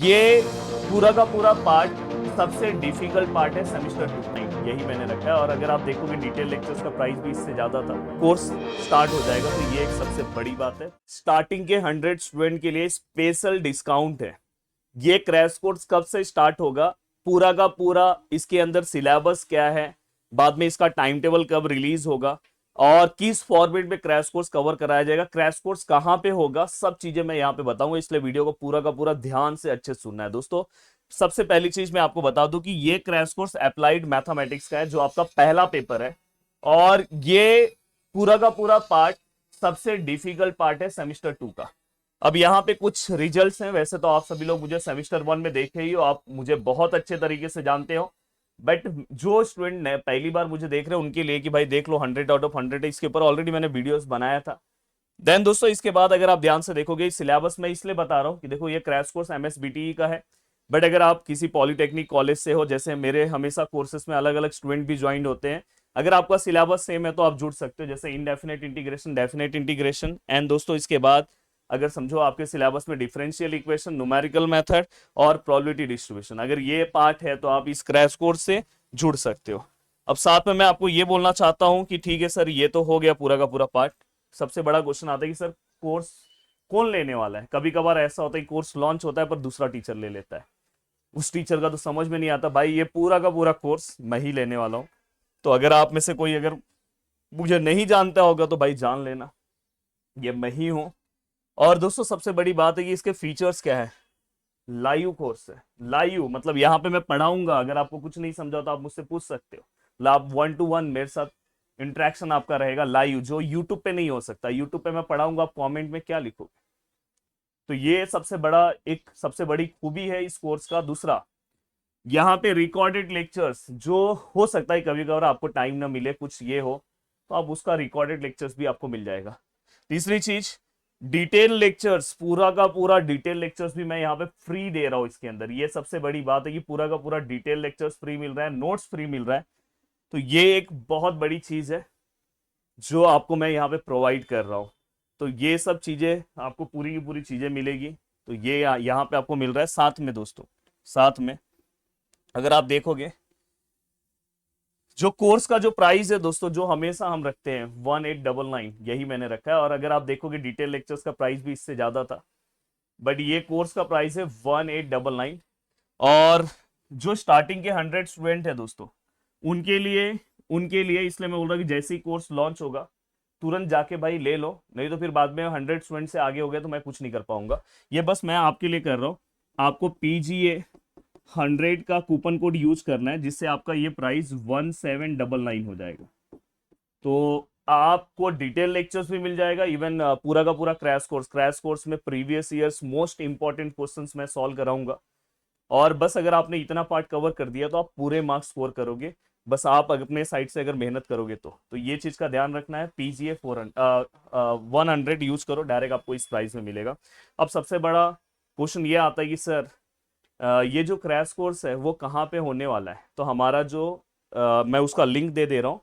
ये पूरा का पूरा पार्ट सबसे डिफिकल्ट पार्ट है सेमेस्टर 2 यही मैंने रखा है। और अगर आप देखोगे डिटेल लेक्चर्स का प्राइस भी इससे ज्यादा था। कोर्स स्टार्ट हो जाएगा तो ये एक सबसे बड़ी बात है। स्टार्टिंग के 100 स्टूडेंट के लिए स्पेशल डिस्काउंट है। ये क्रैश कोर्स कब से स्टार्ट होगा, पूरा का पूरा इसके अंदर सिलेबस क्या है, बाद में इसका टाइम टेबल कब रिलीज होगा और किस फॉर्मेट में क्रैश कोर्स कवर कराया जाएगा, क्रैश कोर्स कहां पे होगा, सब चीजें मैं यहां पे बताऊंगा। इसलिए वीडियो को पूरा का पूरा ध्यान से अच्छे से सुनना है दोस्तों। सबसे पहली चीज मैं आपको बता दूं कि ये क्रैश कोर्स अप्लाइड मैथमेटिक्स का है जो आपका पहला पेपर है। और ये पूरा का पूरा पार्ट सबसे डिफिकल्ट पार्ट है सेमेस्टर 2 का। अब यहाँ पे कुछ रिजल्ट्स हैं। वैसे तो आप सभी लोग मुझे सेमेस्टर 1 में देखे ही हो, आप मुझे बहुत अच्छे तरीके से जानते हो। बट जो स्टूडेंट ने पहली बार मुझे देख रहे हैं उनके लिए कि भाई देख लो 100 आउट ऑफ 100 है, इसके ऊपर ऑलरेडी मैंने वीडियोस बनाया था। देन दोस्तों इसके बाद अगर आप ध्यान से देखोगे सिलेबस में इसलिए बता रहा हूँ कि देखो ये क्रैश कोर्स एमएसबीटीई का है। बट अगर आप किसी पॉलिटेक्निक कॉलेज से हो, जैसे मेरे हमेशा कोर्सेज में अलग अलग स्टूडेंट भी ज्वाइन होते हैं, अगर आपका सिलेबस सेम है तो आप जुड़ सकते हो, जैसे indefinite integration, definite integration. And दोस्तों इसके बाद अगर समझो आपके सिलेबस में डिफरेंशियल इक्वेशन, न्यूमेरिकल मेथड और प्रोबेबिलिटी डिस्ट्रीब्यूशन, अगर ये पार्ट है तो आप इस क्रैश कोर्स से जुड़ सकते हो। अब साथ में मैं आपको ये बोलना चाहता हूं कि ठीक है सर ये तो हो गया पूरा का पूरा पार्ट। सबसे बड़ा क्वेश्चन आता है कि सर कोर्स कौन लेने वाला है। कभी कभार ऐसा होता है कि कोर्स लॉन्च होता है पर दूसरा टीचर ले लेता है, उस टीचर का तो समझ में नहीं आता। भाई ये पूरा का पूरा कोर्स मैं ही लेने वाला हूं। तो अगर आप में से कोई अगर मुझे नहीं जानता होगा तो भाई जान लेना ये मैं ही हूं। और दोस्तों सबसे बड़ी बात है कि इसके फीचर्स क्या है। लाइव कोर्स है। लाइव मतलब यहाँ पे मैं पढ़ाऊंगा, अगर आपको कुछ नहीं समझा तो आप मुझसे पूछ सकते हो। मतलब आप 1 to 1 मेरे साथ इंटरेक्शन आपका रहेगा लाइव, जो यूट्यूब पे नहीं हो सकता। यूट्यूब पे मैं पढ़ाऊंगा, आप कमेंट में क्या लिखोगे। तो ये सबसे बड़ा एक सबसे बड़ी खूबी है इस कोर्स का। दूसरा, यहाँ पे रिकॉर्डेड लेक्चर्स, जो हो सकता है कभी कभार आपको टाइम ना मिले, कुछ ये हो तो आप उसका रिकॉर्डेड लेक्चर्स भी आपको मिल जाएगा। तीसरी चीज, डिटेल लेक्चर्स, पूरा का पूरा डिटेल लेक्चर्स भी मैं यहाँ पे फ्री दे रहा हूँ इसके अंदर। ये सबसे बड़ी बात है कि पूरा का पूरा डिटेल लेक्चर्स फ्री मिल रहा है, नोट्स फ्री मिल रहा है। तो ये एक बहुत बड़ी चीज है जो आपको मैं यहाँ पे प्रोवाइड कर रहा हूँ। तो ये सब चीजें आपको पूरी की पूरी चीजें मिलेगी। तो ये यहाँ पे आपको मिल रहा है। साथ में दोस्तों, साथ में अगर आप देखोगे जो कोर्स का जो प्राइस है दोस्तों, जो हमेशा हम रखते हैं 1899, यही मैंने रखा है। और अगर आप देखोगे डिटेल लेक्चर्स का प्राइस भी इससे ज्यादा था, बट ये कोर्स का प्राइस है 1899। और जो स्टार्टिंग के 100 स्टूडेंट है दोस्तों, उनके लिए इसलिए मैं बोल रहा हूँ कि जैसे ही कोर्स लॉन्च होगा तुरंत जाके भाई ले लो, नहीं तो फिर बाद में 100 स्टूडेंट से आगे हो गया तो मैं कुछ नहीं कर पाऊंगा। ये बस मैं आपके लिए कर रहा हूँ। आपको पीजीए 100 का कूपन कोड यूज करना है, जिससे आपका ये प्राइस 1799 हो जाएगा। तो आपको डिटेल लेक्चर्स भी मिल जाएगा, इवन पूरा का पूरा क्रैश कोर्स में previous years most important questions मैं सॉल्व कराऊंगा। और बस अगर आपने इतना पार्ट कवर कर दिया तो आप पूरे मार्क्स स्कोर करोगे, बस आप अपने साइड से अगर मेहनत करोगे तो ये चीज का ध्यान रखना है। पीजीए 100 यूज करो, डायरेक्ट आपको इस प्राइस में मिलेगा। अब सबसे बड़ा क्वेश्चन ये आता है कि सर ये जो क्रैश कोर्स है वो कहाँ पे होने वाला है। तो हमारा जो मैं उसका लिंक दे रहा हूँ।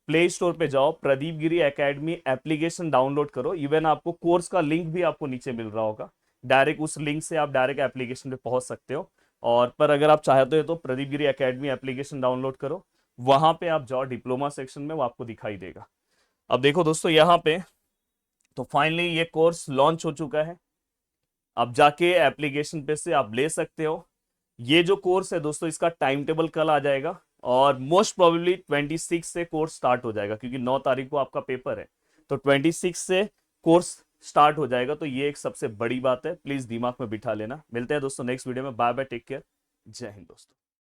प्ले स्टोर पे जाओ, प्रदीप गिरी एकेडमी एप्लीकेशन डाउनलोड करो। इवन आपको कोर्स का लिंक भी आपको नीचे मिल रहा होगा, डायरेक्ट उस लिंक से आप डायरेक्ट एप्लीकेशन पे पहुंच सकते हो। और पर अगर आप चाहते हो तो प्रदीप गिरी एकेडमी एप्लीकेशन डाउनलोड करो, वहां पे आप जाओ डिप्लोमा सेक्शन में, वो आपको दिखाई देगा। अब देखो दोस्तों यहाँ पे, तो फाइनली ये कोर्स लॉन्च हो चुका है। आप जाके एप्लीकेशन पे से आप ले सकते हो। ये जो कोर्स है दोस्तों, इसका टाइम टेबल कल आ जाएगा और मोस्ट प्रोबेबली 26 से कोर्स स्टार्ट हो जाएगा, क्योंकि 9 तारीख को आपका पेपर है। तो 26 से कोर्स स्टार्ट हो जाएगा। तो ये एक सबसे बड़ी बात है, प्लीज दिमाग में बिठा लेना। मिलते हैं दोस्तों नेक्स्ट वीडियो में। बाय बाय, टेक केयर, जय हिंद दोस्तों।